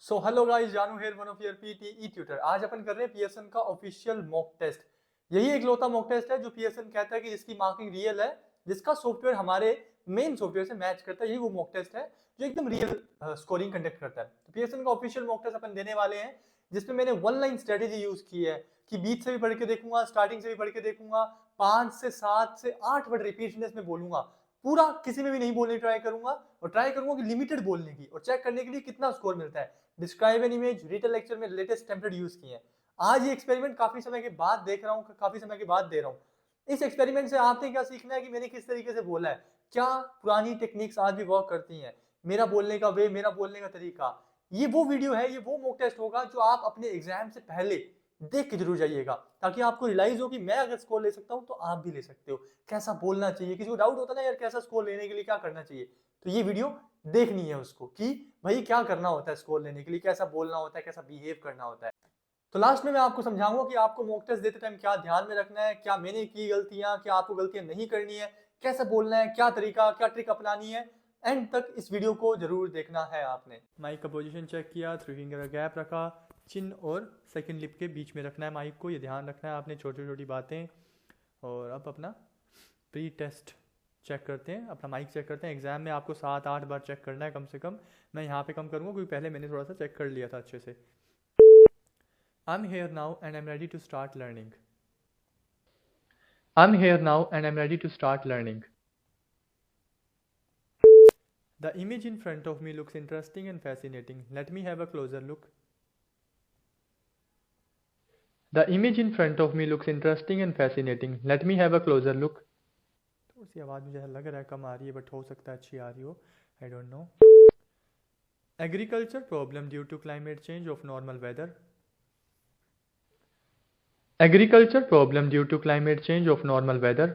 So hello guys, जानू here, one of your PTE tutor. आज अपन कर रहे हैं पीएसएन का ऑफिशियल मॉक टेस्ट। यही एक लौता मॉक टेस्ट है जो पीएसएन कहता है कि जिसकी मार्किंग रियल है, जिसका सॉफ्टवेयर हमारे मेन सॉफ्टवेयर से मैच करता है। यही वो मॉक टेस्ट है जो एकदम रियल स्कोरिंग कंडक्ट करता है। तो पीएसएन का ऑफिशियल मॉक टेस्ट अपन देने वाले हैं, जिसमें मैंने वन लाइन स्ट्रेटेजी यूज की है कि बीच से भी पढ़ के देखूंगा, स्टार्टिंग से भी पढ़ के देखूंगा, 5 से 7 से 8 वर्ड रिपीटेडनेस में बोलूंगा, पूरा किसी में भी नहीं बोलने ट्राई करूंगा, और ट्राई करूंगा कि लिमिटेड बोलने की, और चेक करने के लिए कितना स्कोर मिलता है। Describe an image retail lecture में लेटेस्ट टेम्पलेट यूज किए हैं। आज ये एक्सपेरिमेंट काफी समय के बाद देख रहा हूँ, काफी समय के बाद दे रहा हूँ। इस एक्सपेरिमेंट से आपने क्या सीखना है कि मैंने किस तरीके से बोला है, क्या पुरानी टेक्निक्स आज भी वर्क करती हैं, मेरा बोलने का वे, मेरा बोलने का तरीका। ये वो वीडियो है, ये वो मॉक टेस्ट होगा जो आप अपने एग्जाम से पहले देख के जरूर जाइएगा, ताकि आपको रियलाइज हो कि मैं अगर स्कोर ले सकता हूं तो आप भी ले सकते हो। कैसा बोलना चाहिए, किसी को डाउट होता है ना यार कैसा स्कोर लेने के लिए क्या करना चाहिए, तो ये वीडियो देखनी है उसको कि भाई क्या करना होता है स्कोर लेने के लिए, कैसा बोलना होता है, कैसा बिहेव करना होता है। तो लास्ट में मैं आपको समझाऊंगा कि आपको मॉक टेस्ट देते टाइम क्या ध्यान में रखना है, क्या मैंने की गलतियां, क्या आपको गलतियां नहीं करनी है, कैसे बोलना है, क्या तरीका, क्या ट्रिक अपनानी है। एंड तक इस वीडियो को जरूर देखना है आपने। माइक का पोजीशन चेक किया, 3 फिंगर का गैप रखा, चिन और सेकंड लिप के बीच में रखना है माइक को, ये ध्यान रखना है आपने, छोटी छोटी बातें। और अब अपना प्री टेस्ट चेक करते हैं, अपना माइक चेक करते हैं। एग्जाम में आपको 7-8 बार चेक करना है कम से कम। मैं यहाँ पे कम करूँगा क्योंकि पहले मैंने थोड़ा सा चेक कर लिया था अच्छे से। I'm here now and I'm ready to start learning. I'm here now and I'm ready to start learning. The image in front of me looks interesting and fascinating. Let me have a closer look. The image in front of me looks interesting and fascinating. Let me have a closer look. थोड़ी सी आवाज़ मुझे लग रहा है कम आ रही है, but हो सकता है अच्छी आ रही हो, I don't know. Agriculture problem due to climate change of normal weather. Agriculture problem due to climate change of normal weather.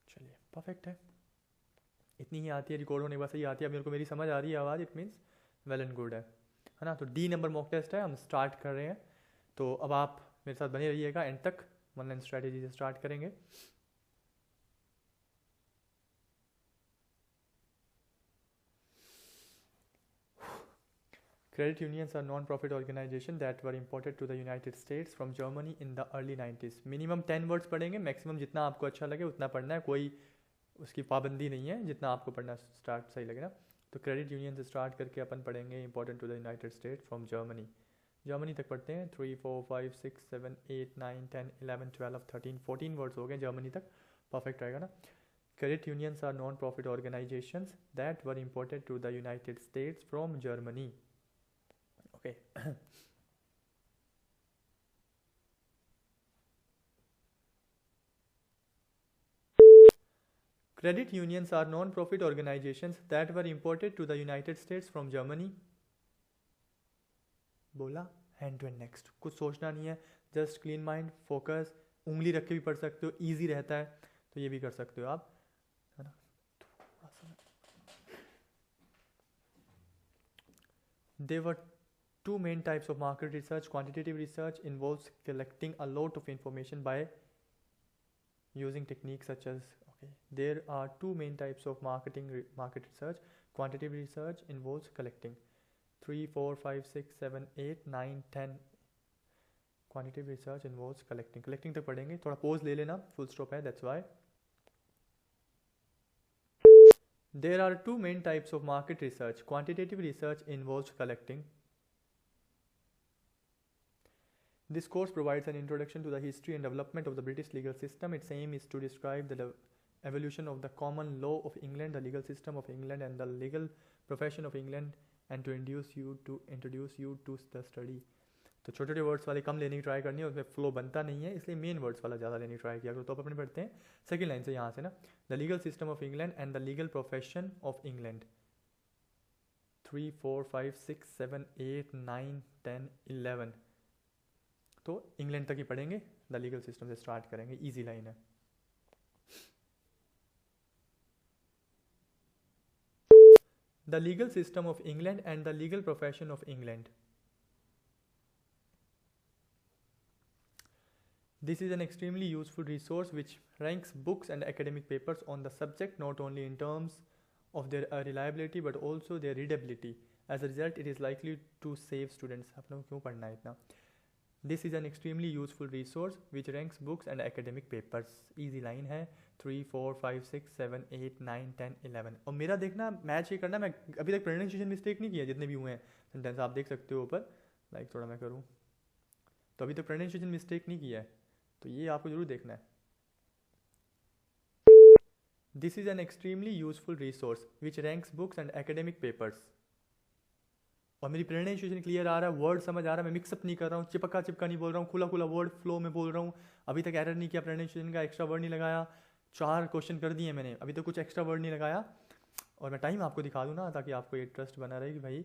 चलिए परफेक्ट है, इतनी ही आती है, रिकॉर्ड होने के बाद सही आती है। अब मेरे को मेरी समझ आ रही है आवाज़, it means well and good है ना। तो डी नंबर मॉक टेस्ट है, हम स्टार्ट कर रहे हैं। तो अब आप मेरे साथ बने रहिएगा एंड तक। वन लाइन स्ट्रैटेजी से स्टार्ट करेंगे। Credit unions are non-profit organizations that were imported to the United States from Germany in the early 90s. Minimum 10 words पढ़ेंगे, मैक्सिमम जितना आपको अच्छा लगे उतना पढ़ना है, कोई उसकी पाबंदी नहीं है, जितना आपको पढ़ना स्टार्ट सही लगे ना। तो क्रेडिट यूनियन से स्टार्ट करके अपन पढ़ेंगे important to the United States from Germany. Germany तक पढ़ते हैं, 3 4 5 6 7 8 9 10 11 12 13 14 वर्ड्स हो गए जर्मनी तक, परफेक्ट रहेगा ना। Credit unions are non-profit organizations that were imported to the United States from Germany. Okay. Credit unions are non-profit organizations that were imported to the United States from Germany. बोला, hand to hand next, कुछ सोचना नहीं है, just clean mind, focus. उंगली रख के भी पढ़ सकते हो, इजी रहता है, तो ये भी कर सकते हो आप, है ना। थोड़ा सा There were two main types of market research. Quantitative research involves collecting a lot of information by using techniques such as, okay, there are two main types of market research. Quantitative research involves collecting 3 4 5 6 7 8 9 10. Quantitative research involves collecting तक पढ़ेंगे, थोड़ा pause ले लेना, full stop है, that's why. There are two main types of market research. Quantitative research involves collecting. This course provides an introduction to the history and development of the British legal system. Its aim is to describe the evolution of the common law of England, the legal system of England, and the legal profession of England, and to introduce you to the study. तो छोटे छोटे words वाले कम लेने की try करनी है, उसमें flow बनता नहीं है, इसलिए मेन वर्ड्स वाला ज़्यादा लेने की ट्राई किया करो। तो अपने पढ़ते हैं सेकेंड लाइन से, यहाँ से ना, the legal system of England and the legal profession of England. 3 4 5 6 7 8 9 10 11, तो इंग्लैंड तक ही पढ़ेंगे, द लीगल सिस्टम से स्टार्ट करेंगे, इजी लाइन है। The legal system of England and the legal profession of England. This is an extremely useful resource which ranks books and academic papers on the subject not only in terms of their reliability but also their readability. As a result, it is likely to save students. आप लोगों को क्यों पढ़ना है इतना? This is an extremely useful resource which ranks books and academic papers. Easy line है 3, 4, 5, 6, 7, 8, 9, 10, 11. और मेरा देखना मैच ये करना, मैं अभी तक प्रोनाउंसिएशन मिस्टेक नहीं किया जितने भी हुए हैं सेंटेंस, आप देख सकते हो ऊपर, लाइक थोड़ा मैं करूँ तो अभी तक प्रोनाउंसिएशन मिस्टेक नहीं किया है, तो ये आपको जरूर देखना है. This is an extremely useful resource which ranks books and academic papers. और मेरी प्रोनाउंसिएशन क्लियर आ रहा है, वर्ड समझ आ रहा है, मैं मिक्सअप नहीं कर रहा हूँ, चिपका चिपका नहीं बोल रहा हूँ, खुला खुला वर्ड फ्लो में बोल रहा हूँ. अभी तक एरर नहीं किया प्रोनाउंसिएशन का, एक्स्ट्रा वर्ड नहीं लगाया. 4 क्वेश्चन कर दिए मैंने, अभी तक कुछ एक्स्ट्रा वर्ड नहीं लगाया. और मैं टाइम आपको दिखा दूँ ना, ताकि आपको ये ट्रस्ट बना रहे कि भाई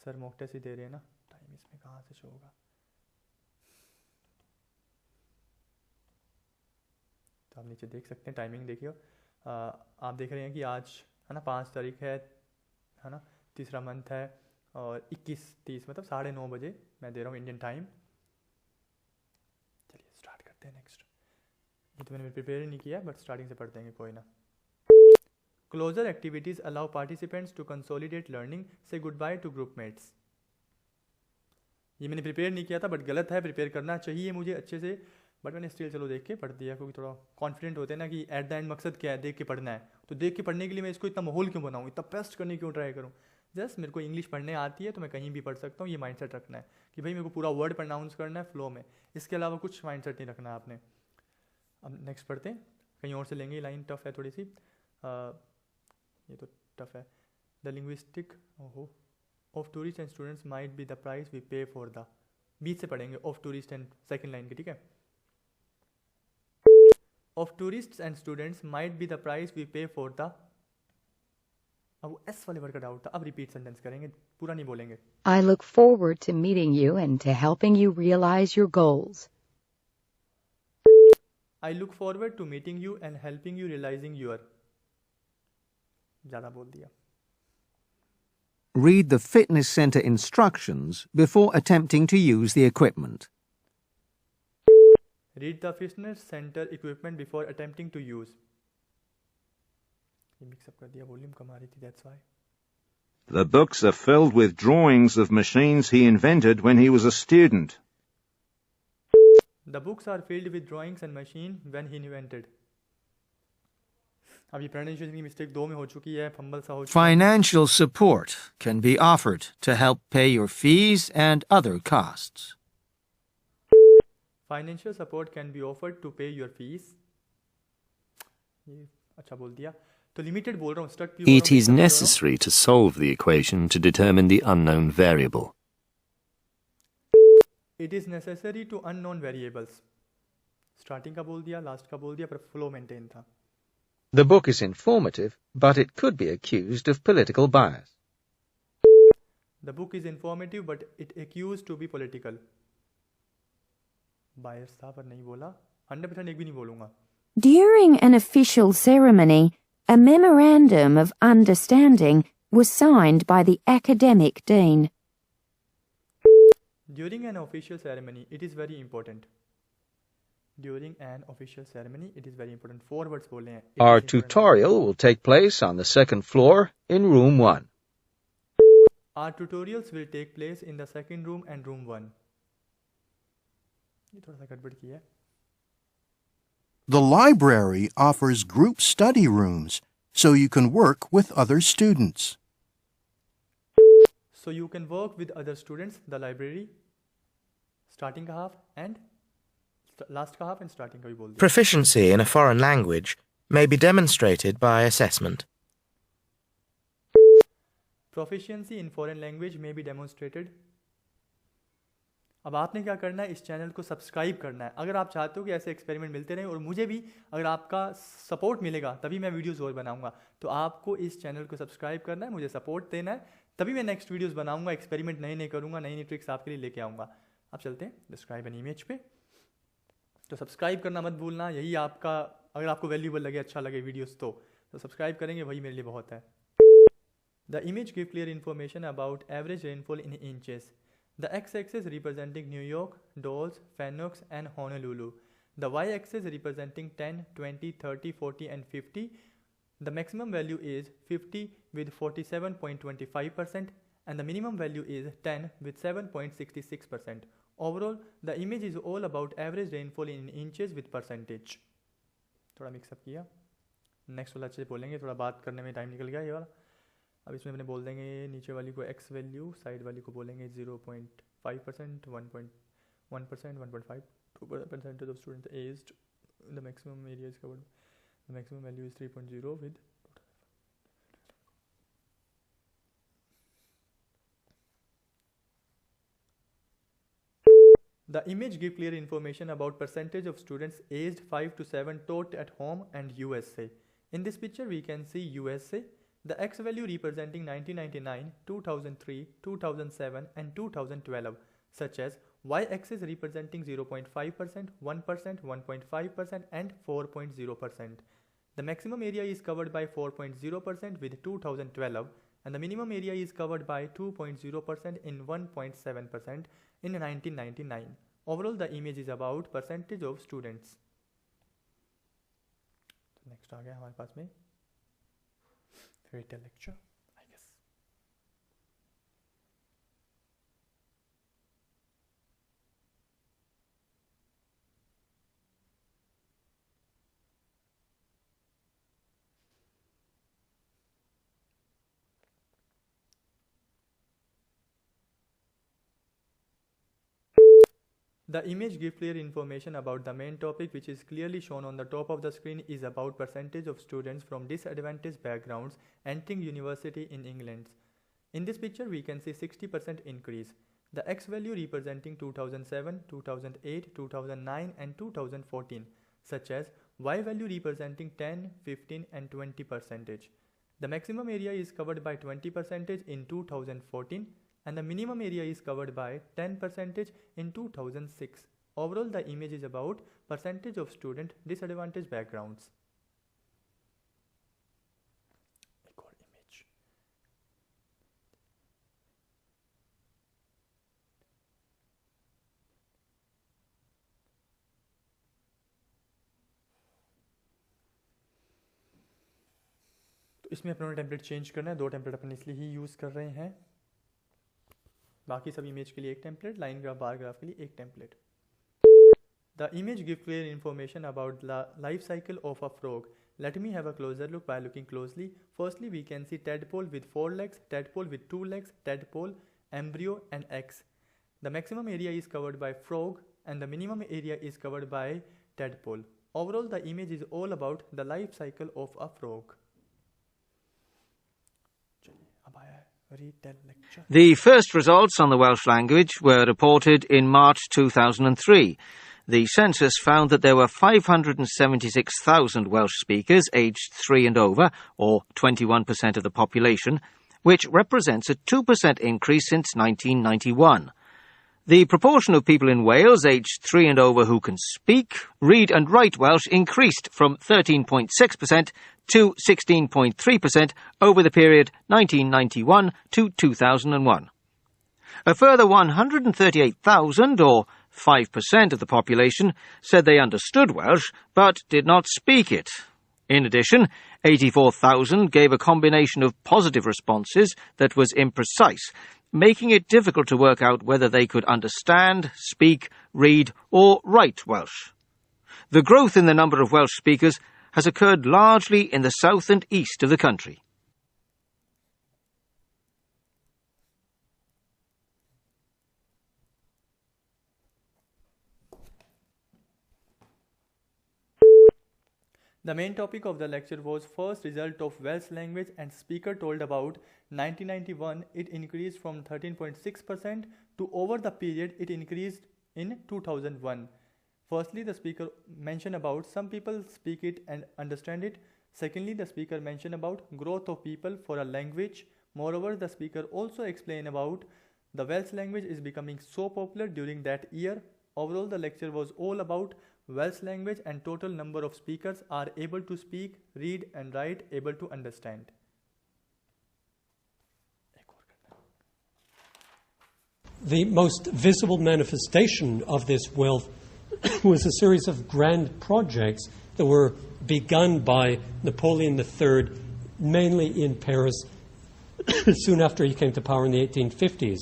सर मॉक टेस्ट ही दे रहे हैं ना. टाइम इसमें कहाँ से शो होगा? तो आप नीचे देख सकते हैं, टाइमिंग देखिए. आप देख रहे हैं कि आज है ना 5 तारीख है ना, तीसरा मंथ है, और 21:30 मतलब 9:30 बजे मैं दे रहा हूँ इंडियन टाइम. चलिए स्टार्ट करते हैं नेक्स्ट. ये तो मैंने प्रिपेयर नहीं किया बट स्टार्टिंग से पढ़ते हैं, कोई ना. Closure activities allow participants to consolidate learning, say goodbye to group mates. ये मैंने प्रिपेयर नहीं किया था बट गलत है, प्रिपेयर करना चाहिए मुझे अच्छे से, बट मैंने स्टिल चलो देख के पढ़ दिया, क्योंकि थोड़ा कॉन्फिडेंट होते हैं ना कि एट द एंड मकसद क्या है, देख के पढ़ना है. तो देख के पढ़ने के लिए मैं इसको इतना माहौल क्यों बनाऊँ, इतना पेस्ट करने क्यों ट्राई करूँ. जस्ट मेरे को इंग्लिश पढ़ने आती है तो मैं कहीं भी पढ़ सकता हूँ, ये माइंडसेट रखना है कि भाई मेरे को पूरा वर्ड प्रोनाउंस करना है फ्लो में, इसके अलावा कुछ माइंडसेट नहीं रखना है आपने. अब नेक्स्ट पढ़ते हैं, कहीं और से लेंगे, लाइन टफ है थोड़ी सी. ये तो टफ है. The linguistic of tourist and students might be the price we पे फॉर द. बीच से पढ़ेंगे of tourist and, second line की, ठीक है. Of tourist and students might be the price we पे फॉर द. अब वो एस वाले वर्ड का डाउट था, अब रिपीट सेंटेंस करेंगे, पूरा नहीं बोलेंगे. I look forward to meeting you and to helping you realize your goals. I look forward to meeting you and helping you realizing your. ज़्यादा बोल दिया. Read the fitness center instructions before attempting to use the equipment. Read the fitness center equipment before attempting to use. ये mix up कर दिया, volume कम आ रही थी, that's why. The books are filled with drawings of machines he invented when he was a student. The books are filled with drawings and machine when he invented. अब ये pronunciation की mistake 2 में हो चुकी है, fumble सा हो चुका है. Financial support can be offered to help pay your fees and other costs. Financial support can be offered to pay your fees. ये अच्छा बोल दिया. तो लिमिटेड बोल रहा हूँ, स्टक भी. It is necessary to solve the equation to determine the unknown variable. It is necessary to unknown variables. Starting का बोल दिया, लास्ट का बोल दिया, पर फ्लो मेंटेन था. The book is informative, but it could be accused of political bias. The book is informative but it accused to be political. Bias था पर नहीं बोला, 100% एक भी नहीं बोलूँगा. During an official ceremony, a memorandum of understanding was signed by the academic dean. During an official ceremony, it is very important. During an official ceremony, it is very important. 4 words बोले हैं. Our tutorial will take place on the second floor in room 1. Our tutorials will take place in the second room and room 1. ये थोड़ा सा गड़बड़ किया है. The library offers group study rooms, so you can work with other students. So you can work with other students. The library, starting का half and last का half and starting का भी बोल दिया. Proficiency in a foreign language may be demonstrated by assessment. Proficiency in foreign language may be demonstrated. अब आपने क्या करना है, इस चैनल को सब्सक्राइब करना है. अगर आप चाहते हो कि ऐसे एक्सपेरिमेंट मिलते रहें और मुझे भी अगर आपका सपोर्ट मिलेगा तभी मैं वीडियोस और बनाऊंगा, तो आपको इस चैनल को सब्सक्राइब करना है, मुझे सपोर्ट देना है, तभी मैं नेक्स्ट वीडियोस बनाऊंगा, एक्सपेरिमेंट नए नए करूंगा, नई नई ट्रिक्स आपके लिए लेके आऊँगा. अब चलते हैं डिस्क्राइब एन इमेज पे. तो सब्सक्राइब करना मत भूलना, यही आपका, अगर आपको वैल्यूबल लगे, अच्छा लगे वीडियोस तो सब्सक्राइब करेंगे, वही मेरे लिए बहुत है. The image give clear information about average rainfall in inches. The x-axis representing New York, Dulles, Phoenix and Honolulu. The y-axis representing 10, 20, 30, 40 and 50. The maximum value is 50 with 47.25% and the minimum value is 10 with 7.66%. Overall, the image is all about average rainfall in inches with percentage. थोड़ा mix up किया. Next वाला अच्छे से बोलेंगे, थोड़ा बात करने में टाइम निकल गया ये वाला. अब इसमें अपने बोल देंगे नीचे वाली को x वैल्यू, साइड वाली को बोलेंगे 0.5%, 1.1%, 1.5, 2% of students aged. The maximum area is covered. The maximum value is 3.0 with the image gives clear information about percentage of students aged 5 to 7 taught at home and USA. In this picture we can see USA, the X value representing 1999, 2003, 2007 and 2012, such as Y-axis representing 0.5%, 1%, 1.5% and 4.0%. The maximum area is covered by 4.0% with 2012 and the minimum area is covered by 2.0% in 1.7% in 1999. Overall, the image is about percentage of students. Next आ गया हमारे पास में retell lecture, I guess. The image gives clear information about the main topic, which is clearly shown on the top of the screen, is about percentage of students from disadvantaged backgrounds entering university in England. In this picture we can see 60% increase. The X value representing 2007, 2008, 2009 and 2014, such as Y value representing 10, 15 and 20%. The maximum area is covered by 20% in 2014 and the minimum area is covered by 10% in 2006. Overall, the image is about percentage of student disadvantaged backgrounds. एक और image. तो इसमें अपने template change करना है. 2 template अपन इसलिए ही use कर रहे हैं. बाकी सब इमेज के लिए एक template, line graph, bar graph के लिए एक template. The image gives clear information about the life cycle of a frog. Let me have a closer look by looking closely. Firstly, we can see tadpole with 4 legs, tadpole with 2 legs, tadpole, embryo and eggs. The maximum area is covered by frog and the minimum area is covered by tadpole. Overall, the image is all about the life cycle of a frog. अब आया है retell lecture. The first results on the Welsh language were reported in March 2003. The census found that there were 576,000 Welsh speakers aged 3 and over, or 21% of the population, which represents a 2% increase since 1991. The proportion of people in Wales aged 3 and over who can speak, read and write Welsh increased from 13.6% to 16.3% over the period 1991 to 2001. A further 138,000, or 5% of the population, said they understood Welsh but did not speak it. In addition, 84,000 gave a combination of positive responses that was imprecise, making it difficult to work out whether they could understand, speak, read or write Welsh. The growth in the number of Welsh speakers has occurred largely in the south and east of the country. The main topic of the lecture was first result of Welsh language, and speaker told about 1991 it increased from 13.6% to over the period it increased in 2001. Firstly, the speaker mentioned about some people speak it and understand it. Secondly, the speaker mentioned about growth of people for a language. Moreover, the speaker also explained about the Welsh language is becoming so popular during that year. Overall, the lecture was all about Welsh language and total number of speakers are able to speak, read and write, able to understand. The most visible manifestation of this Welsh was a series of grand projects that were begun by Napoleon III, mainly in Paris, soon after he came to power in the 1850s.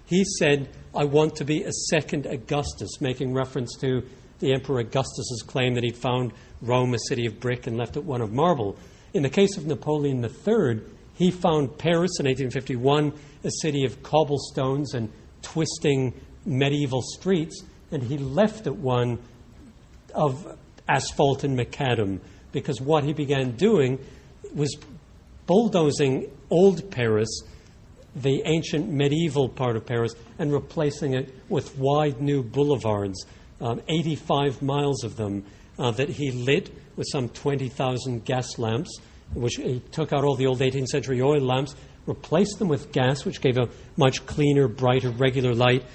He said, I want to be a second Augustus, making reference to the Emperor Augustus's claim that he'd found Rome a city of brick and left it one of marble. In the case of Napoleon III, he found Paris in 1851 a city of cobblestones and twisting medieval streets, and he left it one of asphalt and macadam, because what he began doing was bulldozing old Paris, the ancient medieval part of Paris, and replacing it with wide new boulevards, 85 miles of them, that he lit with some 20,000 gas lamps, which he took out all the old 18th century oil lamps, replaced them with gas, which gave a much cleaner, brighter, regular light.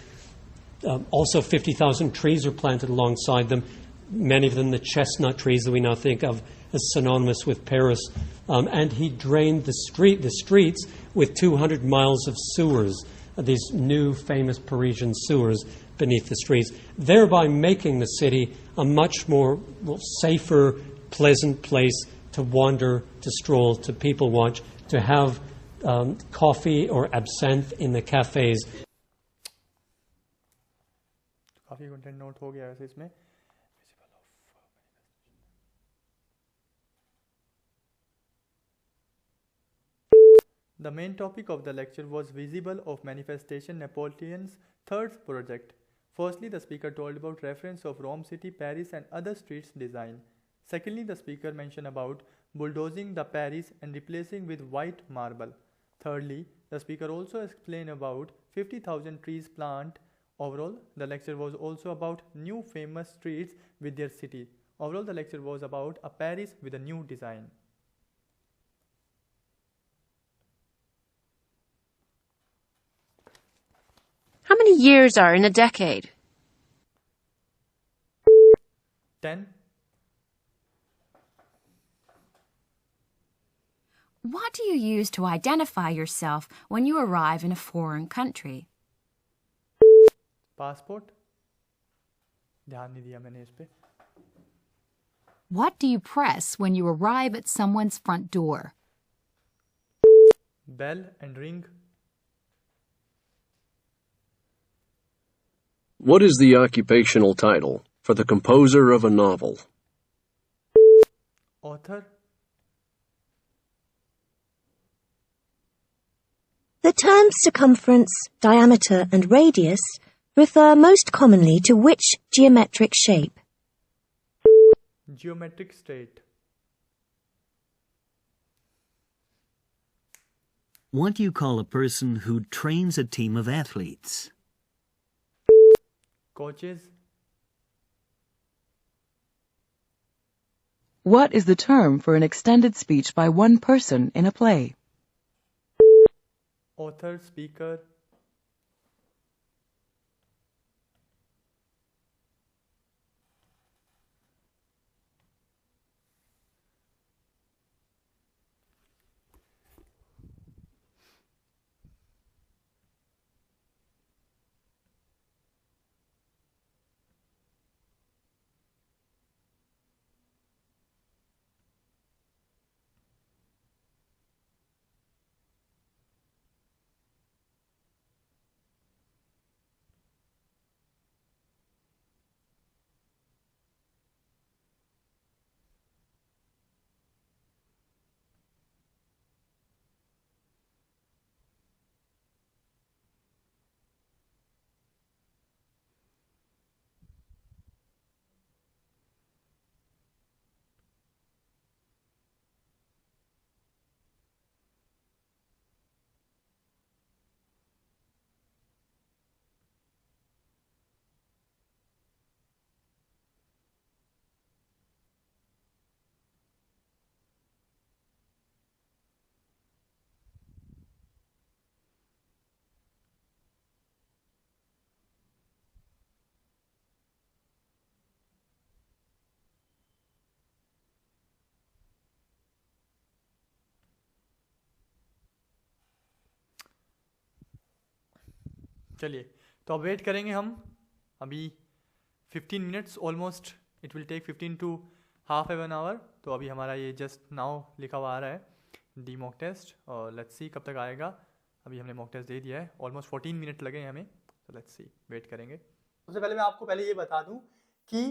Also 50,000 trees are planted alongside them, many of them the chestnut trees that we now think of as synonymous with Paris. And he drained the streets with 200 miles of sewers, these new famous Parisian sewers beneath the streets, thereby making the city a much more safer, pleasant place to wander, to stroll, to people watch, to have coffee or absinthe in the cafes. काफी content note हो गया वैसे इसमें. The main topic of the lecture was visible of manifestation Napoleon's third project. Firstly, the speaker told about reference of Rome city, Paris and other streets design. Secondly, the speaker mentioned about bulldozing the Paris and replacing with white marble. Thirdly, the speaker also explained about 50,000 trees plant. Overall, the lecture was also about new famous streets with their city. Overall, the lecture was about a Paris with a new design. How many years are in a decade? 10. What do you use to identify yourself when you arrive in a foreign country? Passport. ध्यान नहीं दिया मैंने इस पे. What do you press when you arrive at someone's front door? Bell and ring. What is the occupational title for the composer of a novel? Author. The terms circumference, diameter, and radius refer most commonly to which geometric shape? Geometric state. What do you call a person who trains a team of athletes? Coaches. What is the term for an extended speech by one person in a play? Author, speaker. चलिए तो अब wait करेंगे हम अभी 15 minutes almost, it will take 15 to half an hour। तो अभी हमारा ये जस्ट नाउ लिखा हुआ आ रहा है डी मॉक टेस्ट, और लेट्स सी कब तक आएगा। अभी हमने मॉक टेस्ट दे दिया है, ऑलमोस्ट 14 मिनट लगे हैं हमें, तो लेट्स सी, वेट करेंगे। सबसे पहले मैं आपको पहले ये बता दूं कि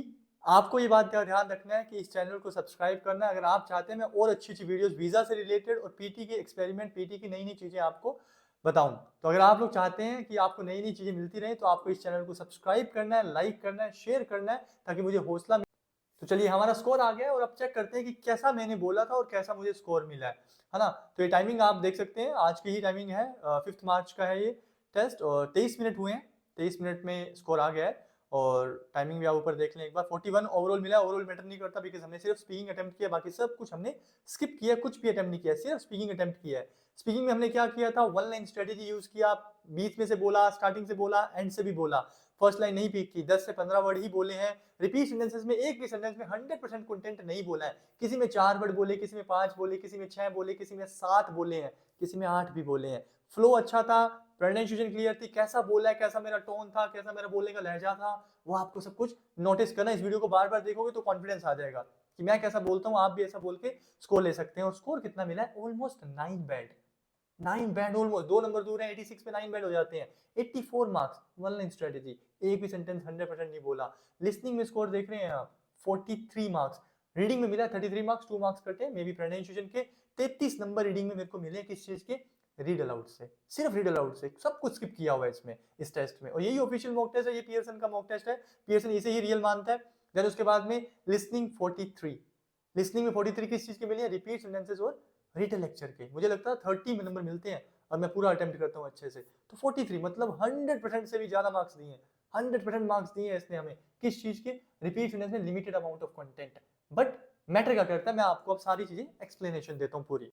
आपको ये बात का ध्यान रखना है कि इस चैनल को सब्सक्राइब करना है अगर आप चाहते हैं मैं और अच्छी अच्छी वीडियोस वीज़ा से रिलेटेड और पीटी के एक्सपेरिमेंट, पीटी की नई नई चीज़ें आपको बताऊं। तो अगर आप लोग चाहते हैं कि आपको नई नई चीज़ें मिलती रहें तो आपको इस चैनल को सब्सक्राइब करना है, लाइक करना है, शेयर करना है, ताकि मुझे हौसला। तो चलिए हमारा स्कोर आ गया है और अब चेक करते हैं कि कैसा मैंने बोला था और कैसा मुझे स्कोर मिला है ना। तो ये टाइमिंग आप देख सकते हैं, आज की ही टाइमिंग है, 5 मार्च का है ये टेस्ट, और 23 मिनट हुए हैं, 23 मिनट में स्कोर आ गया है। और टाइमिंग भी आप ऊपर देख लें एक बार, 41 ओवरऑल मिला। ओवरऑल मैटर नहीं करता बिकॉज हमने सिर्फ स्पीकिंग अटेम्प्ट किया, बाकी सब कुछ हमने स्किप किया, कुछ भी अटेम्प्ट नहीं किया, सिर्फ स्पीकिंग अटेम्प्ट किया है। स्पीकिंग में हमने क्या किया था, वन लाइन स्ट्रेटेजी यूज किया, बीच में से बोला, स्टार्टिंग से बोला, एंड से भी बोला। फर्स्ट लाइन नहीं पिक की, 10 से 15 वर्ड ही बोले हैं। रिपीट सेंटेंसेस में एक भी सेंटेंस में 100% कंटेंट नहीं बोला है, किसी में 4 वर्ड बोले, किसी में 5 बोले, किसी में 6 बोले, किसी में 7 बोले हैं, किसी में 8 भी बोले हैं। फ्लो अच्छा था, प्रोनाउंसिएशन क्लियर थी, कैसा बोला है, कैसा मेरा टोन था, कैसा मेरा बोलने का लहजा था, वो आपको सब कुछ नोटिस करना। इस वीडियो को बार बार देखोगे तो कॉन्फिडेंस आ जाएगा कि मैं कैसा बोलता हूँ, आप भी ऐसा बोल के स्कोर ले सकते हैं। और स्कोर कितना मिला है, almost 9 band, 9 band almost, 2 number दूर है, 86 पे 9 बैंड हो जाते हैं। 84 मार्क्स, वन लाइन स्ट्रेटेजी, एक भी सेंटेंस 100% नहीं बोला। लिसनिंग में स्कोर देख रहे हैं आप, 43 मार्क्स। रीडिंग में मिला 33 मार्क्स, 2 मार्क्स कटे मे बी प्रोनाउंसिएशन के। 33 नंबर रीडिंग में मेरे को मिले, किस चीज के, रीड अलाउड से, सिर्फ रीड अलाउड से, सब कुछ स्किप किया हुआ है इसमें, इस टेस्ट में। और यही ऑफिशियल मॉक टेस्ट है, ये पियर्सन का मॉक टेस्ट है, पियर्सन इसे ही रियल मानता है। देन उसके बाद में लिसनिंग 43, लिसनिंग में 43 किस चीज के मिले हैं, रिपीट सेंटेंसेस और रिटन लेक्चर के। मुझे लगता है 30 नंबर मिलते हैं और मैं पूरा अटेम्प्ट करता हूँ अच्छे से, तो 43 मतलब 100% से भी ज्यादा मार्क्स दिए हैं, 100% मार्क्स दिए हैं इसने हमें। किस चीज के, रिपीट सेंटेंस में limited amount of content, but matter क्या करता है, मैं आपको अब सारी चीजें एक्सप्लेनेशन देता हूँ पूरी।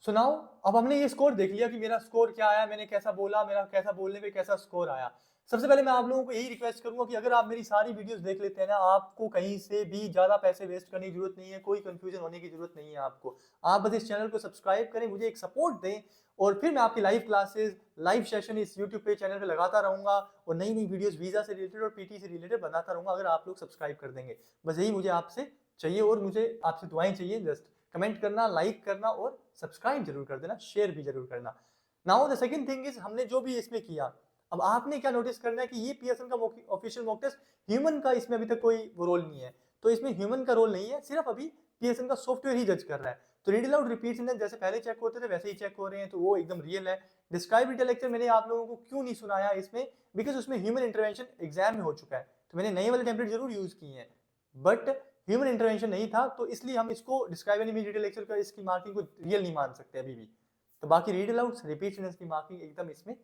सो नाउ अब हमने ये स्कोर देख लिया कि मेरा स्कोर क्या आया, मैंने कैसा बोला, मेरा कैसा बोलने पे कैसा स्कोर आया। सबसे पहले मैं आप लोगों को यही रिक्वेस्ट करूंगा कि अगर आप मेरी सारी वीडियोस देख लेते हैं ना, आपको कहीं से भी ज्यादा पैसे वेस्ट करने की जरूरत नहीं है, कोई कंफ्यूजन होने की जरूरत नहीं है आपको। आप बस इस चैनल को सब्सक्राइब करें, मुझे एक सपोर्ट दें, और फिर मैं आपकी लाइव क्लासेस, लाइव सेशन इस यूट्यूब पे चैनल पे लगाता रहूंगा, और नई नई वीडियोस वीजा से रिलेटेड और पीटी से रिलेटेड बनाता रहूंगा, अगर आप लोग सब्सक्राइब कर देंगे। बस यही मुझे आपसे चाहिए, और मुझे आपसे दुआएं चाहिए। जस्ट कमेंट करना, लाइक करना और सब्सक्राइब जरूर कर देना, शेयर भी जरूर करना। Now the second thing is, हमने जो भी इसमें किया, अब आपने क्या नोटिस करना है कि ये पियर्सन का ऑफिशियल मॉक टेस्ट, ह्यूमन का इसमें अभी तक कोई रोल नहीं है, तो इसमें ह्यूमन का रोल नहीं है, सिर्फ अभी पियर्सन का सॉफ्टवेयर ही जज कर रहा है। तो रीड अलाउड, रिपीट सेंटेंस जैसे पहले चेक होते थे वैसे ही चेक हो रहे हैं, तो वो एकदम रियल है। डिस्क्राइब रिटेल लेक्चर मैंने आप लोगों को क्यों नहीं सुनाया इसमें, बिकॉज उसमें ह्यूमन इंटरवेंशन एग्जाम में हो चुका है, तो मैंने नए वाले टेम्पलेट जरूर यूज किए हैं, बट ह्यूमन इंटरवेंशन नहीं था, तो इसलिए हम इसको describe and image retail lecture का इसकी मार्किंग को रियल नहीं मान सकते अभी भी। तो बाकी रीड अलाउड, रिपीट सेंटेंस की मार्किंग एकदम इसमें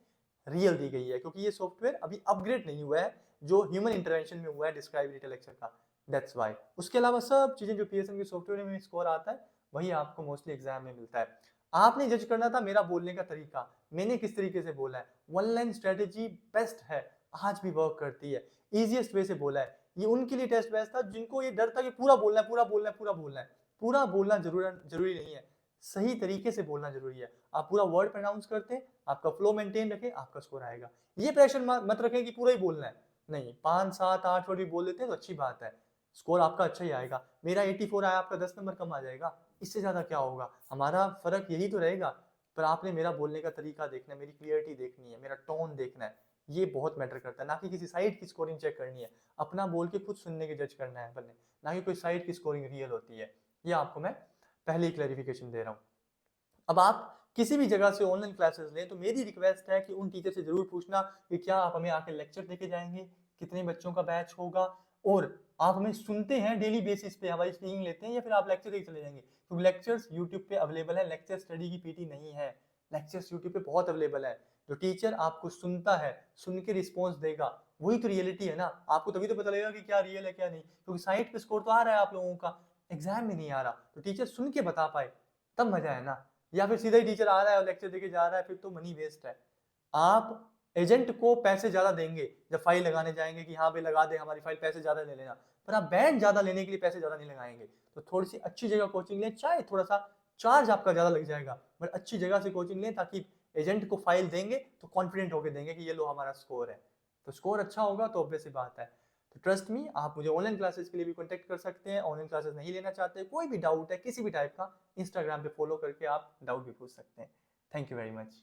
रियल दी गई है, क्योंकि ये सॉफ्टवेयर अभी अपग्रेड नहीं हुआ है जो ह्यूमन इंटरवेंशन में हुआ है डिस्क्राइब रिटेल लेक्चर का, दैट्स वाई। उसके अलावा सब चीजें जो पियर्सन के सॉफ्टवेयर में स्कोर आता है वही आपको मोस्टली एग्जाम में मिलता है। आपने जज करना था मेरा बोलने का तरीका, मैंने किस तरीके से बोला है। वन लाइन स्ट्रेटेजी बेस्ट है, आज भी वर्क करती है, इजीएस्ट वे से बोला है। ये उनके लिए टेस्ट बेस्ट था जिनको ये डर था कि पूरा बोलना है, पूरा बोलना है, पूरा बोलना है। पूरा बोलना जरूरी नहीं है, सही तरीके से बोलना जरूरी है। आप पूरा वर्ड प्रोनाउंस करते हैं, आपका फ्लो मेंटेन रखें, आपका स्कोर आएगा। ये प्रेशर मत रखें कि पूरा ही बोलना है, नहीं, 5, 7, 8 वर्ड भी बोल लेते हैं तो अच्छी बात है, स्कोर आपका अच्छा ही आएगा। मेरा 84 आया, आपका 10 नंबर कम आ जाएगा, इससे ज्यादा क्या होगा, हमारा फर्क यही तो रहेगा। पर आपने मेरा बोलने का तरीका देखना है, मेरी क्लियरिटी देखनी है, मेरा टोन देखना है, ये बहुत मैटर करता है। ना कि किसी साइड की स्कोरिंग चेक करनी है, अपना बोल के खुद सुनने के जज करना है बने, ना कि कोई साइड की स्कोरिंग रियल होती है। ये आपको मैं पहले ही क्लैरिफिकेशन दे रहा हूँ। अब आप किसी भी जगह से ऑनलाइन क्लासेस लें तो मेरी रिक्वेस्ट है कि उन टीचर से जरूर पूछना कि क्या आप हमें आके लेक्चर देके जाएंगे, कितने बच्चों का बैच होगा, और आप हमें सुनते हैं डेली बेसिस पे, हमारी स्पीकिंग लेते हैं, या फिर आप लेक्चर देके चले जाएंगे, क्योंकि लेक्चर्स यूट्यूब पे अवेलेबल है, लेक्चर स्टडी की पीटी नहीं है, लेक्चर्स यूट्यूब पे बहुत अवेलेबल है। जो टीचर आपको सुनता है, सुन के रिस्पॉन्स देगा, वही तो रियलिटी है ना। आपको तभी तो पता लगेगा कि क्या रियल है क्या नहीं, क्योंकि साइट पे स्कोर तो आ रहा है आप लोगों का, एग्जाम में नहीं आ रहा, तो टीचर सुन के बता पाए तब मजा है ना। या फिर सीधा ही टीचर आ रहा है और लेक्चर देके जा रहा है, फिर तो मनी वेस्ट है। आप एजेंट को पैसे ज्यादा देंगे जब फाइल लगाने जाएंगे कि हाँ भाई लगा दे हमारी फाइल, पैसे ज्यादा ले लेना, पर आप बैंड ज्यादा लेने के लिए पैसे ज्यादा नहीं लगाएंगे। तो थोड़ी सी अच्छी जगह कोचिंग लें, चाहे थोड़ा सा चार्ज आपका ज्यादा लग जाएगा, बट अच्छी जगह से कोचिंग लें, ताकि एजेंट को फाइल देंगे तो कॉन्फिडेंट होकर देंगे कि ये लो हमारा स्कोर है, तो स्कोर अच्छा होगा तो ऑब्वियस सी बात है। तो ट्रस्ट मी, आप मुझे ऑनलाइन क्लासेस के लिए भी कॉन्टेक्ट कर सकते हैं। ऑनलाइन क्लासेस नहीं लेना चाहते, कोई भी डाउट है किसी भी टाइप का, इंस्टाग्राम पे फॉलो करके आप डाउट भी पूछ सकते हैं। Thank you very much.